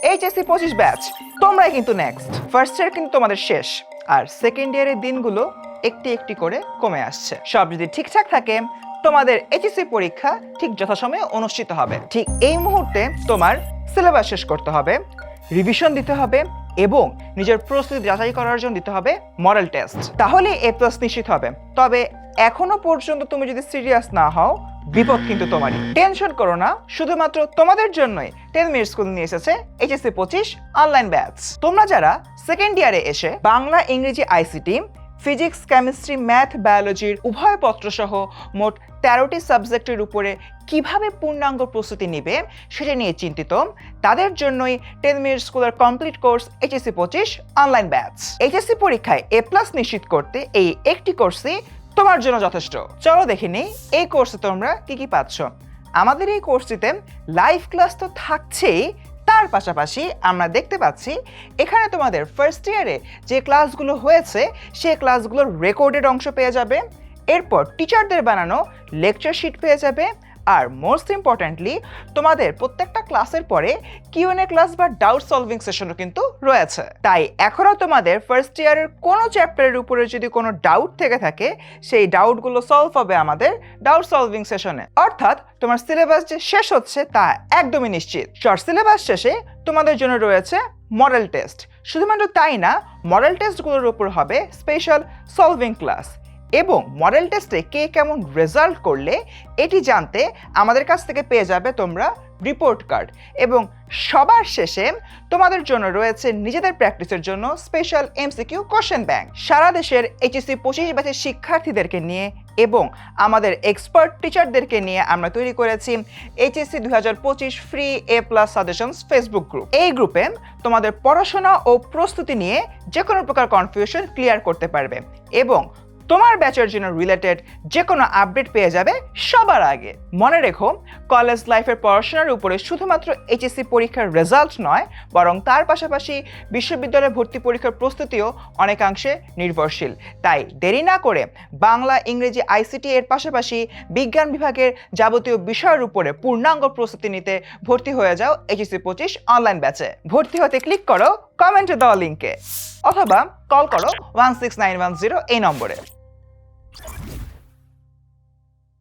HSC 25 batch তোমরাই কিন্তু next. First year কিন্তু তোমাদের শেষ, আর সেকেন্ড ইয়ারের দিনগুলো একটি একটি করে কমে আসছে। সব যদি ঠিকঠাক থাকে তোমাদের এইচএসসি পরীক্ষা ঠিক যথাসময়ে অনুষ্ঠিত হবে। ঠিক এই মুহূর্তে তোমার সিলেবাস শেষ করতে হবে, রিভিশন দিতে হবে এবং নিজের প্রস্তুতি যাচাই করার জন্য দিতে হবে মডেল টেস্ট। তাহলে এ প্লাস নিশ্চিত হবে। তবে এখনো পর্যন্ত তুমি যদি সিরিয়াস না হও, বিপদ কিন্তু তোমারই। টেনশন করো না, শুধুমাত্র তোমাদের জন্যই 10 মিনিট স্কুল নিয়ে এসেছে এইচএসসি 25 অনলাইন ব্যাচ। তোমরা যারা সেকেন্ড ইয়ারে এসে বাংলা, ইংরেজি, আইসিটি, ফিজিক্স, কেমিস্ট্রি, ম্যাথ, বায়োলজির উভয় পত্র সহ মোট 13টি সাবজেক্টের উপরে কিভাবে পূর্ণাঙ্গ প্রস্তুতি নিবে সেটা নিয়ে চিন্তিত, তাদের জন্যই 10 মিনিট স্কুলের complete course HSC 25 online batch. HSC পরীক্ষায় এ প্লাস নিশ্চিত করতে এই একটি কোর্সই তোমার জন্য যথেষ্ট। চলো দেখে নিই এই কোর্সে তোমরা কি কি পাচ্ছ। আমাদের এই কোর্সটিতে লাইভ ক্লাস তো থাকছেই, তার পাশাপাশি আমরা দেখতে পাচ্ছি এখানে তোমাদের ফার্স্ট ইয়ারে যে ক্লাসগুলো হয়েছে সেই ক্লাসগুলোর রেকর্ডেড অংশ পেয়ে যাবে, এরপর টিচারদের বানানো লেকচার শিট পেয়ে যাবে, আর মোস্ট ইম্পর্ট্যান্টলি তোমাদের প্রত্যেকটা ক্লাসের পরে কিউএনএ ক্লাস বা ডাউট সলভিং সেশনও কিন্তু রয়েছে। তাই এখনও তোমাদের ফার্স্ট ইয়ারের কোনো চ্যাপ্টারের উপরে যদি কোনো ডাউট থেকে থাকে সেই ডাউটগুলো সলভ হবে আমাদের ডাউট সলভিং সেশনে। অর্থাৎ তোমার সিলেবাস যে শেষ হচ্ছে তা একদমই নিশ্চিত। শর্ট সিলেবাস শেষে তোমাদের জন্য রয়েছে মডেল টেস্ট। শুধুমাত্র তাই না, মডেল টেস্টগুলোর উপর হবে স্পেশাল সলভিং ক্লাস এবং মডেল টেস্টে কে কেমন রেজাল্ট করলে এটি জানতে আমাদের কাছ থেকে পেয়ে যাবে তোমরা রিপোর্ট কার্ড। এবং সবার শেষে তোমাদের জন্য রয়েছে নিজেদের প্র্যাকটিসের জন্য স্পেশাল এমসিকিউ কোশ্চেন ব্যাংক। সারা দেশের এইচএসসি 25 ব্যাচের শিক্ষার্থীদেরকে নিয়ে এবং আমাদের এক্সপার্ট টিচারদেরকে নিয়ে আমরা তৈরি করেছি এইচএসসি 2025 ফ্রি এ প্লাস সাজেশনস ফেসবুক গ্রুপ। এই গ্রুপে তোমাদের পড়াশোনা ও প্রস্তুতি নিয়ে যে কোনো প্রকার কনফিউশন ক্লিয়ার করতে পারবে এবং তোমার ব্যাচের জন্য রিলেটেড যে কোনো আপডেট পেয়ে যাবে সবার আগে। মনে রেখো, কলেজ লাইফের পড়াশোনার উপরে শুধুমাত্র এইচএসসি পরীক্ষার রেজাল্ট নয়, বরং তার পাশাপাশি বিশ্ববিদ্যালয়ে ভর্তি পরীক্ষার প্রস্তুতিও অনেকাংশে নির্ভরশীল। তাই দেরি না করে বাংলা, ইংরেজি, আইসিটি এর পাশাপাশি বিজ্ঞান বিভাগের যাবতীয় বিষয়ের উপরে পূর্ণাঙ্গ প্রস্তুতি নিতে ভর্তি হয়ে যাও এইচএসসি 25 অনলাইন ব্যাচে। ভর্তি হতে ক্লিক করো কমেন্টে দেওয়া লিঙ্কে অথবা কল করো 16910 এই নম্বরে।